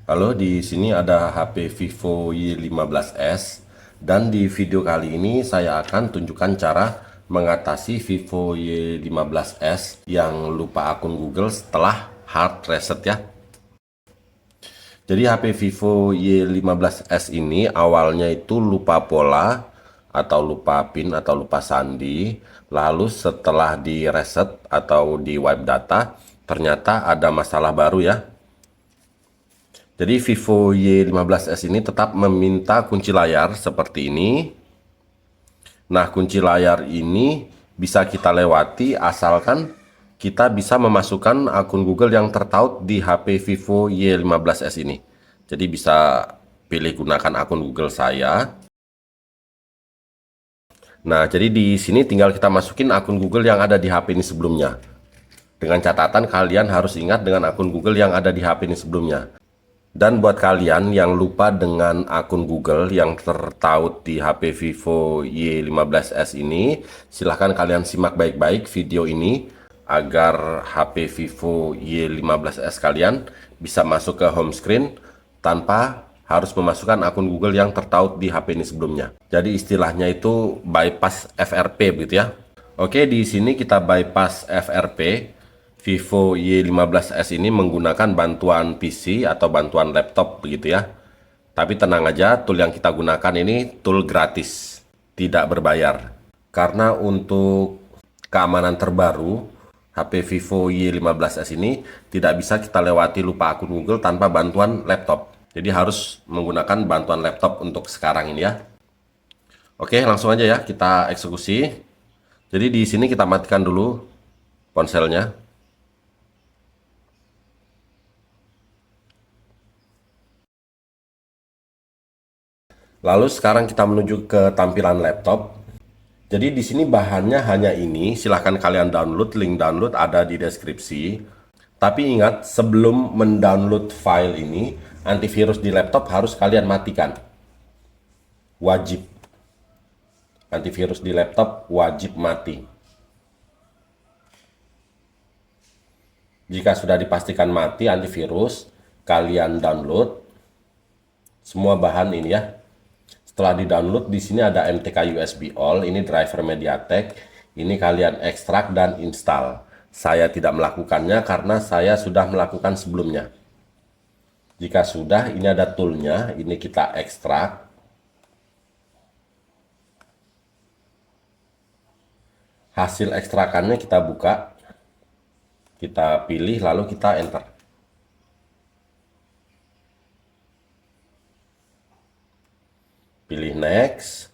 Halo, di sini ada HP Vivo Y15s dan di video kali ini saya akan tunjukkan cara mengatasi Vivo Y15s yang lupa akun Google setelah hard reset ya. Jadi HP Vivo Y15s ini awalnya itu lupa pola atau lupa PIN atau lupa sandi. Lalu setelah di reset atau di wipe data ternyata ada masalah baru ya. Jadi Vivo Y15s ini tetap meminta kunci layar seperti ini. Nah, kunci layar ini bisa kita lewati asalkan kita bisa memasukkan akun Google yang tertaut di HP Vivo Y15s ini. Jadi bisa pilih gunakan akun Google saya. Nah, jadi di sini tinggal kita masukin akun Google yang ada di HP ini sebelumnya. Dengan catatan kalian harus ingat dengan akun Google yang ada di HP ini sebelumnya. Dan buat kalian yang lupa dengan akun Google yang tertaut di HP Vivo Y15s ini, silahkan kalian simak baik-baik video ini agar HP Vivo Y15s kalian bisa masuk ke home screen tanpa harus memasukkan akun Google yang tertaut di HP ini sebelumnya. Jadi istilahnya itu bypass FRP begitu ya. Oke, di sini kita bypass FRP. Vivo Y15s ini menggunakan bantuan PC atau bantuan laptop begitu ya. Tapi tenang aja, tool yang kita gunakan ini tool gratis, tidak berbayar. Karena untuk keamanan terbaru, HP Vivo Y15s ini tidak bisa kita lewati lupa akun Google tanpa bantuan laptop. Jadi harus menggunakan bantuan laptop untuk sekarang ini ya. Oke, langsung aja ya kita eksekusi. Jadi di sini kita matikan dulu ponselnya. Lalu sekarang kita menuju ke tampilan laptop. Jadi di sini bahannya hanya ini. Silahkan kalian download, link download ada di deskripsi. Tapi ingat, sebelum mendownload file ini, antivirus di laptop harus kalian matikan. Wajib. Antivirus di laptop wajib mati. Jika sudah dipastikan mati antivirus, kalian download semua bahan ini ya. Setelah di-download, di sini ada MTK USB All, ini driver MediaTek. Ini kalian ekstrak dan install. Saya tidak melakukannya karena saya sudah melakukan sebelumnya. Jika sudah, ini ada toolnya, ini kita ekstrak. Hasil ekstrakannya kita buka. Kita pilih, lalu kita enter. Pilih next,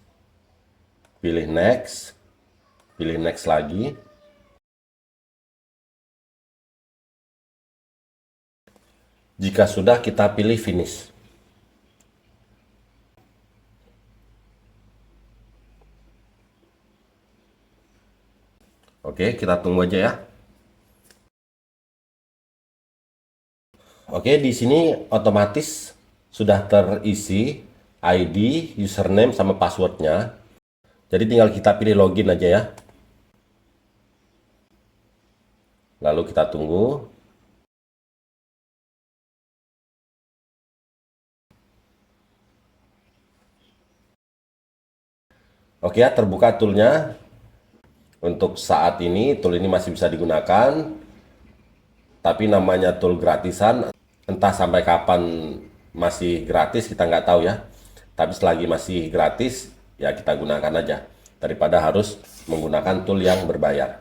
pilih next, pilih next lagi. Jika sudah, kita pilih finish. Oke, kita tunggu aja ya. Oke, di sini otomatis sudah terisi ID, username, sama passwordnya. Jadi tinggal kita pilih login aja ya. Lalu kita tunggu. Oke ya, terbuka toolnya. Untuk saat ini, tool ini masih bisa digunakan. Tapi namanya tool gratisan, entah sampai kapan masih gratis, kita nggak tahu ya. Tapi selagi masih gratis, ya kita gunakan aja. Daripada harus menggunakan tool yang berbayar.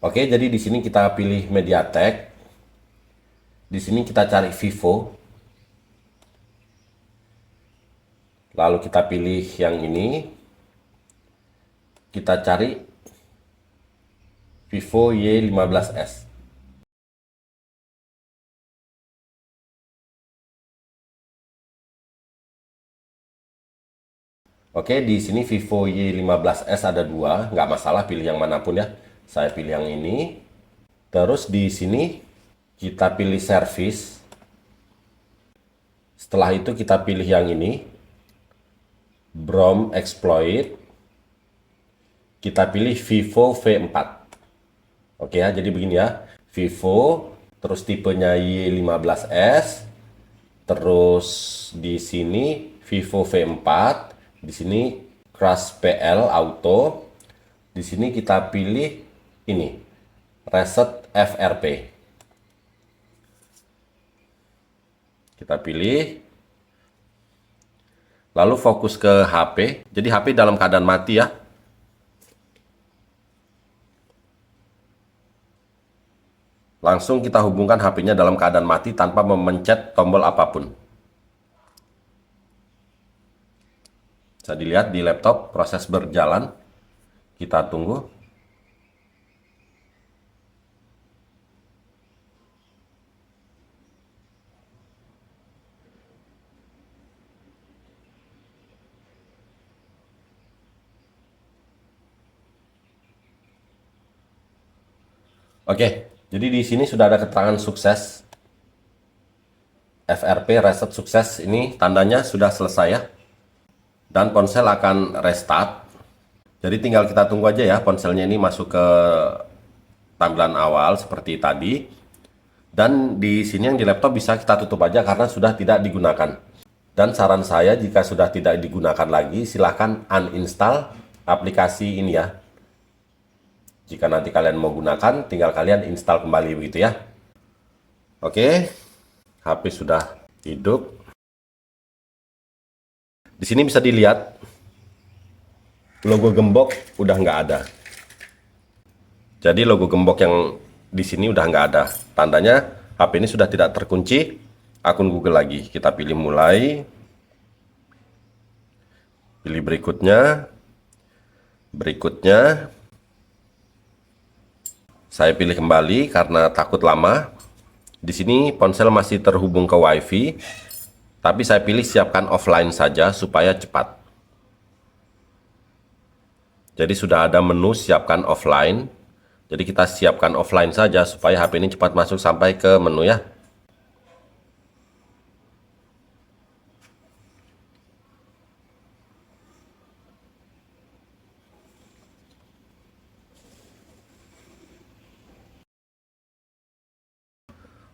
Oke, jadi di sini kita pilih MediaTek. Di sini kita cari Vivo. Lalu kita pilih yang ini. Kita cari Vivo Y15s. Oke, di sini Vivo Y15s ada dua, nggak masalah pilih yang manapun ya. Saya pilih yang ini. Terus di sini kita pilih service. Setelah itu kita pilih yang ini, Brom Exploit. Kita pilih Vivo V4. Oke ya, jadi begini ya. Vivo, terus tipenya Y15s. Terus di sini Vivo V4, di sini Crush PL Auto. Di sini kita pilih ini, Reset FRP. Kita pilih. Lalu fokus ke HP. Jadi HP dalam keadaan mati ya. Langsung kita hubungkan HP-nya dalam keadaan mati tanpa memencet tombol apapun. Bisa dilihat di laptop proses berjalan. Kita tunggu. Oke, jadi di sini sudah ada keterangan sukses. FRP reset sukses, ini tandanya sudah selesai ya. Dan ponsel akan restart. Jadi tinggal kita tunggu aja ya ponselnya ini masuk ke tampilan awal seperti tadi. Dan di sini yang di laptop bisa kita tutup aja karena sudah tidak digunakan. Dan saran saya jika sudah tidak digunakan lagi silahkan uninstall aplikasi ini ya. Jika nanti kalian mau gunakan, tinggal kalian install kembali begitu ya. Oke, HP sudah hidup. Di sini bisa dilihat logo gembok udah nggak ada. Jadi logo gembok yang di sini udah nggak ada. Tandanya HP ini sudah tidak terkunci akun Google lagi. Kita pilih mulai, pilih berikutnya, berikutnya. Saya pilih kembali karena takut lama. Di sini ponsel masih terhubung ke WiFi, tapi saya pilih siapkan offline saja supaya cepat. Jadi sudah ada menu siapkan offline. Jadi kita siapkan offline saja supaya HP ini cepat masuk sampai ke menu ya.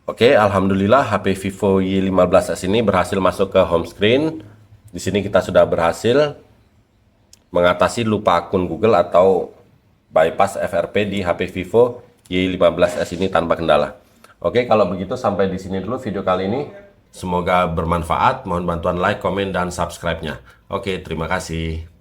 Oke, alhamdulillah HP Vivo Y15s ini berhasil masuk ke home screen. Di sini kita sudah berhasil mengatasi lupa akun Google atau bypass FRP di HP Vivo Y15s ini tanpa kendala. Oke, kalau begitu sampai di sini dulu video kali ini. Semoga bermanfaat. Mohon bantuan like, komen, dan subscribe-nya. Oke, terima kasih.